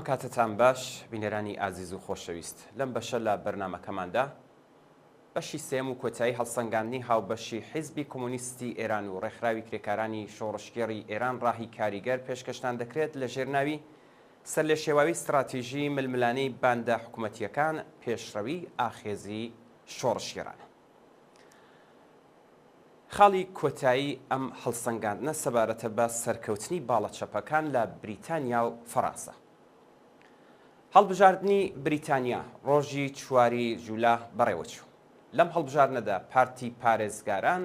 سلام کاتتان باش بینەرانی ئازیز و خۆشەویست لەم بەشە لە بەرنامەکەماندا بەشی سێم و کۆتایی هەڵسەنگاندنی هاوبەشی حیزبی کۆمۆنیستی ئێران و ڕێکخراوی کرێکارانی شۆڕشگێڕی ئێران ڕاهی کاریگەر پێشکەشتان دەکرێت لە ژێرناوی سەر لە شێواوی استراتیژی ململانەی باندا حکوومەتیەکان پێشڕەوی ئاخێزی شۆڕشگێڕانە. خاڵی کۆتایی ئەم هەڵسەنگاندنە سەبارەتە بە سەرکەوتنی باڵەچەپەکان لە بریتانیا و فەڕەنسا. هەڵبژاردننی بریتانیا ڕۆژی 4 جوولای بەڕێوەچوو. لەم هەڵبژاردنەدا پارتی پارێزگاران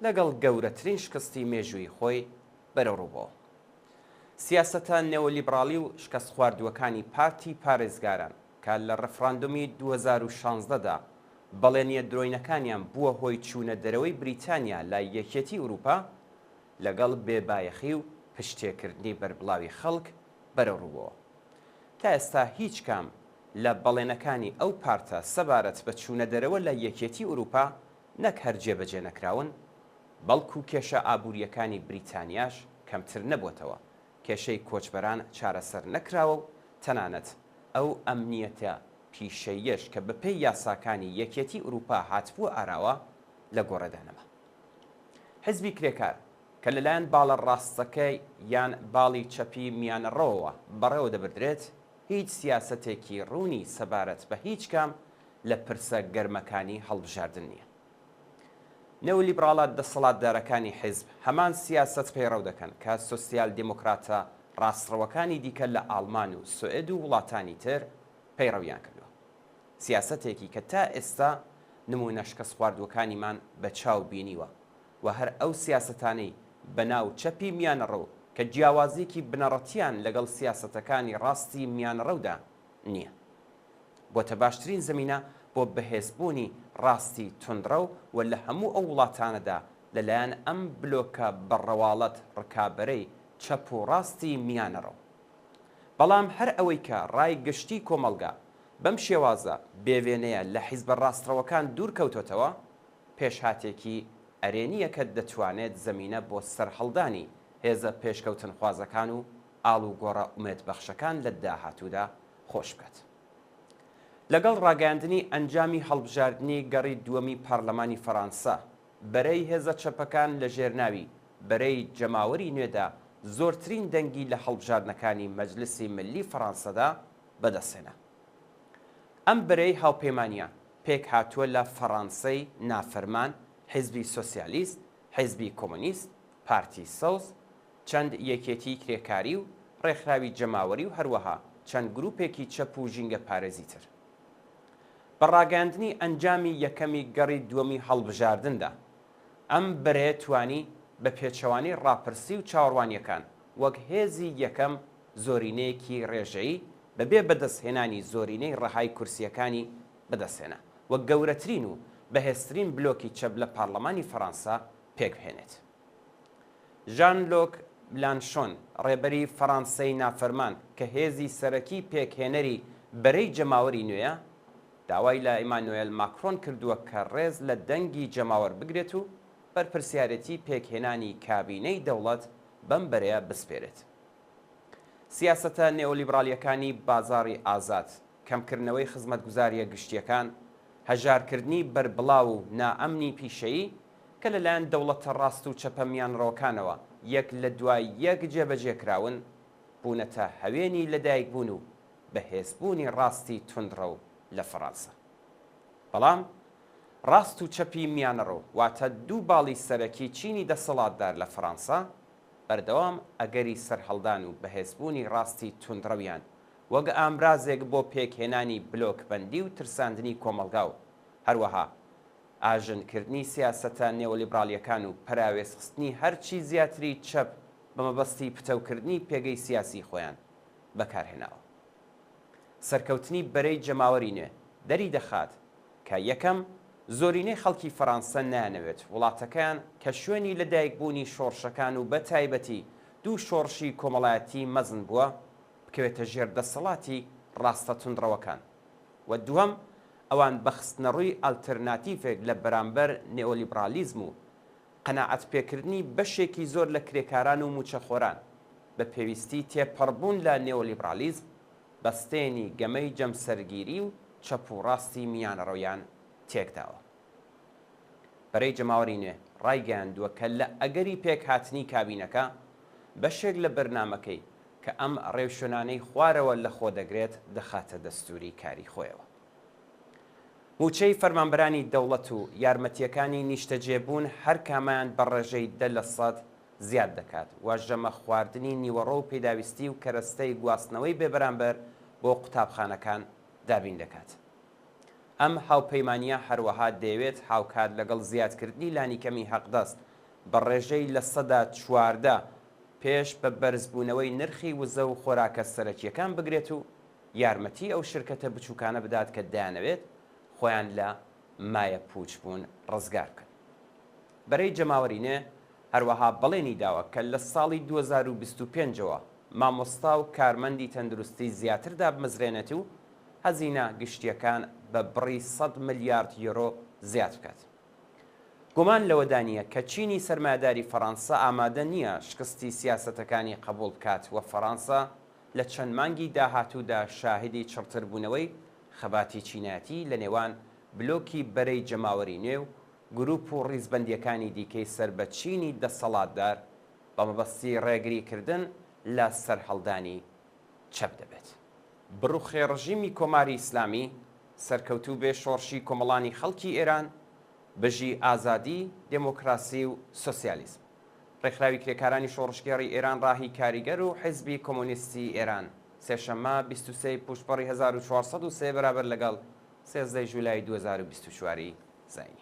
لەگەڵ گەورەترین شکستی مێژووی خۆی بەرەوڕووبەوە. سیاسەتە نێوەلیبراڵی و شکست خواردووەکانی پارتی پارێزگاران کە لە ڕەفراندۆمی 2016دا بەڵێنیە درۆینەکانیان بووە هۆی چوونە دەرەوەی بریتانیا لای یەکێتی ئوروپا لەگەڵ بێبایەخی و پشتێکردنی بەربڵاوی خەڵک بەرەوڕووبەوە. تا ئێستا هیچ کام لە بەڵێنەکانی ئەو پارتە سەبارەت بە چوونە دەرەوە لە یەکێتی ئوروپا نەک هەر جێبەجێ نەکراون، بەڵکو کێشە ئابوووریەکانی بریتانیاش کەمتر نەبووتەوە، کێشەی کۆچبەران چارەسەر نەکراوە و تەنانەت ئەو ئەمنیەتە پیشەیەش کە بەپێی یاساکانی یەکێتی ئوروپا هاتبووە ئاراوە لە گۆڕەدانەوە. حیزبی کرێکار کە لەلایەن باڵە ڕاستەکەی یان باڵی چەپی میانەڕەوەوە بەڕێوە دەبردرێت، هیچ سیاسەتێکی ڕوونی سەبارەت بە هیچ کام لە پرسە گەرمەکانی هەڵبژاردن نییە. نێولیبراڵە دەسەڵاتدارەکانی حیزب هەمان سیاست پەیڕەو دەکەن کە سۆسیال دیموکراتە ڕاستڕەوەکانی دیکە لە ئاڵمان و سوئێد و وڵاتانی تر پەیڕەویان کردووە. سیاسەتێکی کە تا ئێستا نمونە شکست خواردووەکانیمان بە چاو بینیوە و هەر ئەو سیاسەتانەی بەناو چەپی میانەڕەو کە جیاوازیکی بنەڕەتیان لەگەڵ سیاسەتەکانی ڕاستی میانەڕەودا نییە. بۆتە باشترین زمینە بۆ بەهێزبوونی ڕاستی توندڕە و لە هەموو ئەو وڵاتانەدا لەلایەن ئەم بلۆکە بەڕەواڵەت ڕکابەرەی چەپ و ڕاستی میانەڕەو. بەڵام هەر ئەوەی کە ڕای گشتی کۆمەڵگا بەم شێوازە بێوێنەیە لە حیزبە ڕاستڕەوەکان دوورکەوتۆتەوە، پێشهاتێکی ئەرێنیە کە دەتوانێت زمینە بۆ سەرهەڵدانی هێزە پێشکەوتن خوازەکان و ئاڵ و گۆڕە ئومێدبەخشەکان لە داهاتوودا خۆش بکات. لەگەڵ ڕاگەاندنی ئەنجامی هەڵبژاردننی گەڕی دووەمی پارلەمانی فەڕەنسا بەرەی هێزە چەپەکان لە ژێرناوی بەرەی جەماوەری نوێدا زۆرترین دەنگی لە هەڵبژاردنەکانی مەجلیسی ملی فەڕەنسەدا بەدەستێنا. ئەم بەرەی هاوپەیمانیە پێک هاتووە لە فەڕەنسەی نافەرمان، حیزبی سۆسیالیست، حیزبی کۆمۆنیست، پارتی سەوز، چەند یەکێتی کرێکاری و ڕێکخراوی جەماوەری و هەروەها چەند گروپێکی چەپ و ژینگە پارێزی تر. بەڕاگەاندنی ئەنجامی یەکەمی گەڕی دووەمی هەڵبژاردندا ئەم بەرەیە توانی بە پێچەوانەی ڕاپرسی و چاوەڕوانیەکان وەک هێزی یەکەم زۆرینەیەکی ڕێژەیی بەبێ بەدەستهێنانی زۆرینەی ڕەهای کورسیەکانی بەدەستهێنا وەک گەورەترین و بەهێزترین بلۆکی چەپ لە پارلەمانی فەڕەنسا پێکبهێنێت. ژان لۆک بلانشۆن ڕێبەری فەڕەنسەی نافەرمان کە هێزی سەرەکی پێکهێنەری بەرەی جەماوەری نوێیە، داوای لە ئیمانوئێل ماکرۆن کردووە کە ڕێز لە دەنگی جەماوەر بگرێت و بەرپرسیارەتی پێکهێنانی کابینەی دەوڵەت بەم بەرەیە بسپێرێت. سیاسەتە نێولیبراڵیەکانی بازاڕی ئازاد، کەمکردنەوەی خزمەتگوزاریە گشتیەکان، هەژارکردنی بەربڵاو و نائەمنی پیشەیی کە لەلایەن دەوڵەتە ڕاست و چەپە میانڕەوەکانەوە یەک لە دوای یەک جێبەجێکراون بوونەتە هەوێنی لەدایکبوون و بەهێزبوونی ڕاستی توندڕە و لە فەڕەنسا. بەڵام ڕاست و چەپی میانەڕەو واتە دوو باڵی سەرەکی چینی دەسەڵاتدار لە فەڕەنسا بەردەوام ئەگەری سەرهەڵدان و بەهێزبوونی ڕاستی توندڕەویان وەک ئامرازێک بۆ پێکهێنانی بلۆکبەندی و ترساندنی کۆمەڵگا و هەروەها ئاژنکردنی سیاسەتە نێوەلیبراڵیەکان و پەراوێزخستنی هەرچی زیاتری چەپ بە مەبەستی پتەوکردنی پێگەی سیاسی خۆیان بەکارهێناوە. سەرکەوتنی بەرەی جەماوەری نوێ دەری دەخات کە یەکەم زۆرینەی خەڵکی فەڕەنسا نانەوێت وڵاتەکان کە شوێنی لەدایکبوونی شۆڕشەکان و بە تایبەتی دوو شۆڕشی کۆمەڵایەتی مەزن بووە بکەوێتە ژێر دەسەڵاتی ڕاستە توندڕەوەکان و دووەم ئەوان بەخستنەڕووی ئالتەرناتیڤێک لە بەرامبەر نێوەلیبرالیزم و قەناعەت پێکردنی بەشێکی زۆر لە کرێکاران و موچەخۆران بە پێویستی تێپەڕبوون لە نێوەلیبرالیزم بەستێنی گەمەی جەمسەرگیری و چەپ و ڕاستی میانەڕۆیان تێکداوە. بەرەی جەماوەری نوێ ڕایگەیاندووە کە لە ئەگەری پێک هاتنی کابینەکە بەشێک لە بەرنامەکەی کە ئەم ڕێوشێنانەی خوارەوە لە خۆ دەگرێت دەخاتە دەستوری کاری خۆیەوە. موچەی فەرمانبەرانی دەوڵەت و یارمەتیەکانی نیشتەجێبوون هەر کامیان بە ڕێژەی 10% زیاد دەکات و ژەمە خواردنی نیوەڕۆ و پێداویستی و کەرەستەی گواستنەوەی بێبەرامبەر بۆ قوتابخانەکان دابین دەکات. ئەم هاوپەیمانیە هەروەها دەیەوێت هاوکات لەگەڵ زیادکردنی لانیکەمی حەقدەست بە ڕێژەی لە 14% پێش بە بەرزبوونەوەی نرخی وزە و خۆراکە سەرەکیەکان بگرێت و یارمەتی ئەو شرکەتە بچووکانە بدات کە دەیانەوێت خۆیان لە مایە پوچ بوون ڕزگار بکەن. بەرەی جەماوەرینێ هەروەها بەڵێنی داوە کە لە ساڵی 2025ەوە مامۆستا و کارمەندی تەندروستی زیاتردا بمەزرێنێت و هەزینە گشتیەکان بە بڕی 100 ملیارد یۆرۆ زیاد بکات. گومان لەوەدانە کە چینی سەرمایه‌داری فەڕەنسا ئامادە نییە شکستی سیاسەتەکانی قبول بکات و فەڕەنسا لە چەند مانگی داهاتوودا شاهدی چڕتربوونەوەی خەباتی چینایەتی لە نێوان بلۆکی بەرەی جەماوەری نوێ و گروپ و ڕیزبەندیەکانی دیکەی سەر بە چینی دەسەڵاتدار بە مەبەستی ڕێگریکردن لە سەرهەڵدانی چەپ دەبێت. بڕوخێ ڕژیمی کۆماری ئیسلامی سەرکەوتوو بێ شۆڕشی کۆمەڵانی خەڵکی ئێران بژی ئازادی، دموکراسی و سۆسیالیزم. ڕێکخراوی کرێکارانی شۆڕشگەڕی ئێران ڕاهی کاریگەر و حیزبی کۆمۆنیستی ئێران سێشەممە 23 پوشپەڕی 1403 بەرابەر لەگەڵ 13 ژولای 2024 زاینی.